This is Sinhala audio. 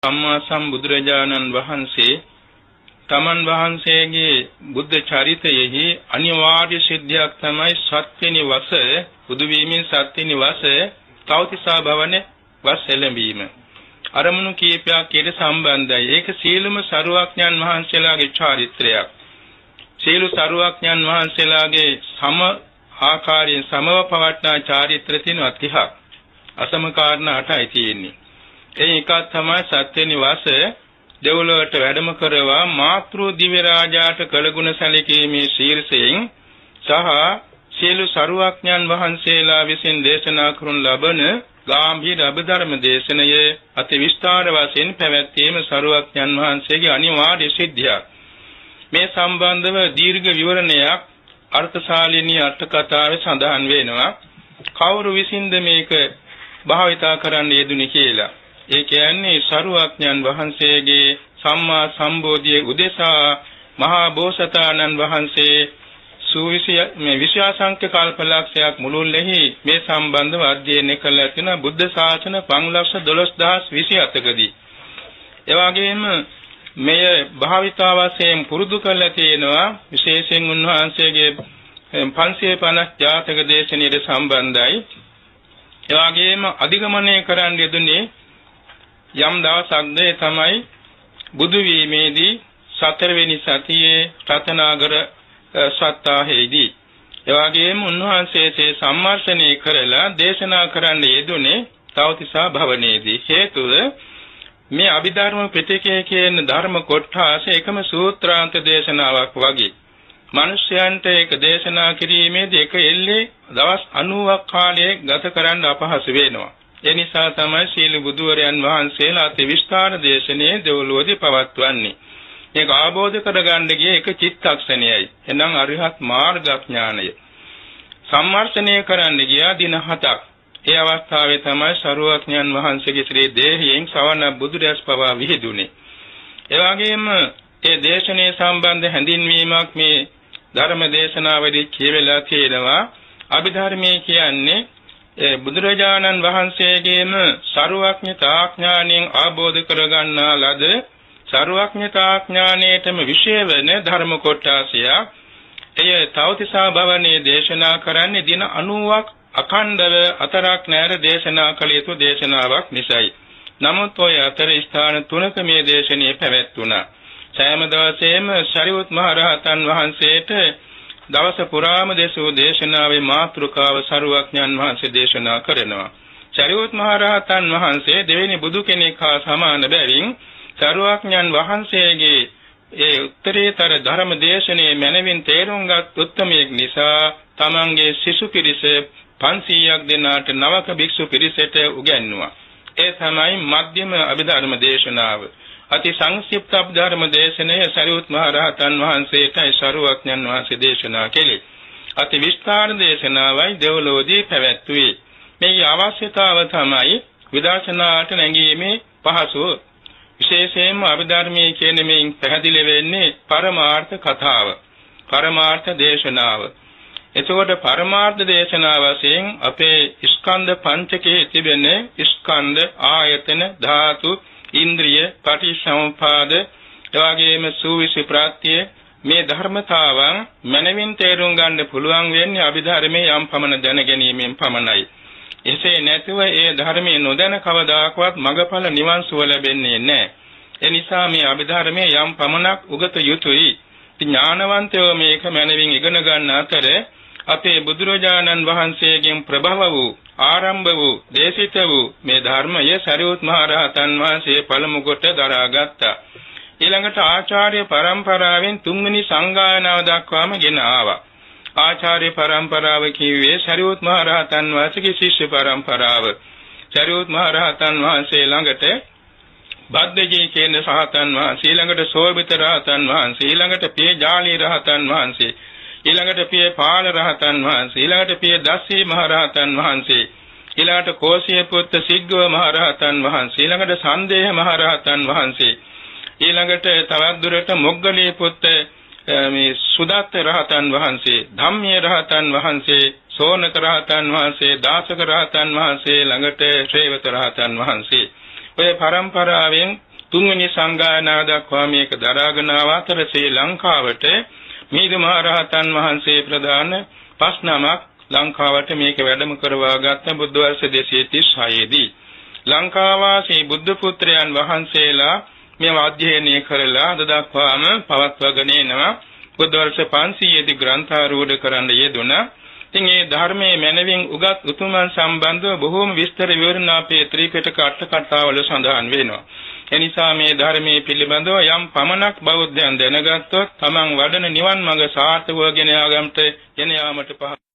සම්මා සම්බුදුරජාණන් වහන්සේ තමන් වහන්සේගේ බුද්ධ චරිතයෙහි අනිවාර්ය සිද්ධියක් තමයි සත්වෙනි වස බුදු වීමෙන් සත්වෙනි වස තවතිසා භවනේ වස් එළඹීම. අරමුණු කීපයක් ඊට සම්බන්ධයි. ඒක සීලම සරුවඥන් වහන්සේලාගේ චාරිත්‍රයක්. සීල සරුවඥන් වහන්සේලාගේ සම ආකාරයෙන් සමව පවට්නා චාරිත්‍ර තියෙන 30ක්. අසම කාරණා 8යි තියෙන්නේ. ඒ එකක් තමයි සත්වෙනි වස දෙව්ලොවට වැඩම කරවා මාතෘ දිව්‍ය රාජාට කළගුණ සැලකීමේ ශීර්ෂයෙන් සහ සීල සරුවඥන් වහන්සේලා විසින් දේශනා කරන ලබන ගාම්භීර අභිධර්ම දේශනයේ අති විස්තර වශයෙන් පැවැත්වීම සරුවඥන් වහන්සේගේ අනිවාර්ය සිද්ධියක්. මේ සම්බන්ධව දීර්ඝ විවරණයක් අර්ථශාලිනී අට කතාවේ සඳහන් වෙනවා. කවුරු විසින්ද මේක භාවිතා කරන්න යෙදුනේ කියලා. ඒ කියන්නේ සරුවඥන් වහන්සේගේ සම්මා සම්බෝධියේ උදෙසා මහා බෝසතාණන් වහන්සේ විශ්වාසංක කල්පලක්ෂයක් මුළුල්ලෙහි මේ සම්බන්ධව අධ්‍යයනය කළ ඇතින බුද්ධ ශාසන 512027කදී. ඒ වගේම මෙය භාවිතා වශයෙන් පුරුදු කළ තියෙනවා විශේෂයෙන් උන්වහන්සේගේ 550 ජාතක දේශනාවට සම්බන්ධයි. ඒ වගේම අධිගමනය කරන්න යෙදුනේ යම් දවසක්ද තමයි බුදු වීමේදී 4 වෙනි සතියේ රතනාගර සත්තාහේදී. ඒ වගේම උන්වහන්සේ සම්මර්ෂණය කරලා දේශනා කරන්න යෙදුනේ තවතිසා භවනේදී. හේතුව මේ අභිධර්ම පිටකයේ කියන ධර්ම කොටස එකම සූත්‍රාන්ත දේශනාවක් වගේ. මිනිසයන්ට ඒක දේශනා කිරීමේදී එක එල්ලේ දවස් 90ක් කාලය ගත කරන්න අපහසු වෙනවා. ඒ නිසා තමයි සීල බුදුවරයන් වහන්සේලා අති විස්තර දේශනේ දෙව්ලොවදී පවත්වන්නේ. මේක ආબોධ කරගන්න ගියේ එක චිත්තක්ෂණයයි. එනම් අරිහත් මාර්ගඥානය. සම්මර්ෂණය කරන්න ගියා දින 7ක්. ඒ අවස්ථාවේ තමයි සරුවඥන් වහන්සේගේ ශ්‍රී දේහයෙන් සවන බුදුරැස් පවා විහිදුනේ. ඒ වගේම ඒ දේශනේ සම්බන්ධ හැඳින්වීමක් මේ ධර්ම දේශනාවේදී කියවෙලා තියෙනවා. අභිධර්මයේ කියන්නේ බුදුරජාණන් වහන්සේගේම සරුවඥතාඥාණයෙන් ආબોධ කරගන්නා ලද සරුවඥතාඥාණයටම විශේෂ වෙන ධර්ම කොටසක්. එය තවතිසා භවනේ දේශනා කරන්නේ දින 90ක් අඛණ්ඩව අතරක් නැර දේශනා කළ යුතු දේශනාවක් නිසායි. නමුත් ඔය අතර ස්ථාන 3ක මේ දේශනාව පැවැත්වුණා. සෑම දවසේම ශරීවුත් මහ රහතන් වහන්සේට දවස පුරාම දේශෝ දේශනාවේ මාතෘකාව සරුවඥන් වහන්සේ දේශනා කරනවා. ශරීවුත් මහ රහතන් වහන්සේ දෙවෙනි බුදු කෙනෙක් හා සමාන බැවින් සරුවඥන් වහන්සේගේ ඒ උත්තරීතර ධර්ම දේශනේ මනවින් තේරුම්ගත් උත්තමයෙක් නිසා තමන්ගේ සිසු පිරිස 500ක් දෙනාට නවක භික්ෂු පිරිසට උගන්වුවා. ඒ තමයි මධ්‍යම අභිධර්ම දේශනාව. අති සංක්ෂිප්ත අභිධර්ම දේශනය සරියුත් මහ රහතන් වහන්සේටයි සරුවඥන් වහන්සේ දේශනා කළේ. අති විස්තර දේශනාවයි දෙව්ලොවදී පැවැත්වුවේ. මේ අවශ්‍යතාව තමයි විදර්ශනාට නැගීමේ පහසුව. විශේෂයෙන්ම අභිධර්මයේ කියන්නේ මේ පැහැදිලි වෙන්නේ පරමාර්ථ කතාව. පරමාර්ථ දේශනාව. එතකොට පරමාර්ථ දේශනාව වශයෙන් අපේ ස්කන්ධ පංචකයේ තිබෙන ස්කන්ධ ආයතන ධාතු ඉන්ද්‍රිය පටිච්චසමුප්පාද එවාගෙම සූවිසි ප්‍රත්‍ය මේ ධර්මතාවන් මනමින් තේරුම් ගන්න පුළුවන් වෙන්නේ අභිධර්මයේ යම් පමණ දැන ගැනීමෙන් පමණයි. එසේ නැතුව ඒ ධර්මයේ නොදැන කවදාකවත් මඟඵල නිවන් සුව ලැබෙන්නේ නැහැ. ඒ නිසා මේ අභිධර්මයේ යම් පමණක් උගත යුතුයි. ඥානවන්තයෝ මේක මනමින් ඉගෙන ගන්න අතර අපේ බුදුරජාණන් වහන්සේගෙන් ප්‍රභව වූ ආරම්භ වූ දේශිත වූ මේ ධර්මය සරියුත් මහ රහතන් වහන්සේ පළමු කොට දරාගත්තා. ඊළඟට ආචාර්ය පරම්පරාවෙන් තුන්වෙනි සංගායනාව දක්වාම ගෙන ආවා. ආචාර්ය පරම්පරාව කිව්වේ සරියුත් මහ රහතන් වහන්සේගේ ශිෂ්‍ය පරම්පරාව. සරියුත් මහ රහතන් වහන්සේ ළඟට බද්දජී කියන රහතන් වහන්සේ, ඊළඟට සෝභිත රහතන් වහන්සේ, ඊළඟට පියජාලී රහතන් වහන්සේ, ඊළඟට පිය පාල රහතන් වහන්සේ, ඊළඟට පිය දස්සී මහ රහතන් වහන්සේ, ඊළඟට කෝසිය පුත්ත සිග්ගව මහ රහතන් වහන්සේ, ඊළඟට සන්දේහ මහ රහතන් වහන්සේ, ඊළඟට තවත් දුරට මොග්ගලී පුත්ත මේ සුදත්ත රහතන් වහන්සේ, ධම්මිය රහතන් වහන්සේ, සෝනක රහතන් වහන්සේ, දාසක රහතන් වහන්සේ, ළඟට ශ්‍රේවත රහතන් වහන්සේ. ඔය පරම්පරාවෙන් තුන්වෙනි සංගායනාව දක්වා මේක දරාගෙන ආවතර ශ්‍රී ලංකාවට මිහිඳු මහ රහතන් වහන්සේ ප්‍රදාන 5 නමක් ලංකාවට මේක වැඩම කරවා ගත්ත බුද්ධ වර්ෂ 236 දී ලංකාවාසී බුද්ධ පුත්‍රයන් වහන්සේලා මේව අධ්‍යයනය කරලා අද දක්වාම පවත්වාගෙන එනවා. බුද්ධ වර්ෂ 500 දී ග්‍රන්ථාරූඪ කරන්න යෙදුණා. ඉතින් මේ ධර්මයේ මැනවින් උගත් උතුමන් සම්බන්ධව බොහෝම විස්තර විවරණ අපේ ත්‍රිපිටක අට කතාවල සඳහන් වෙනවා. එනිසා මේ ධර්මයේ පිළිබඳව යම් පමණක් බෞද්ධයන් දැනගත්තොත් තමන් වඩන නිවන් මඟ සාර්ථකව ගෙන යාමට පහ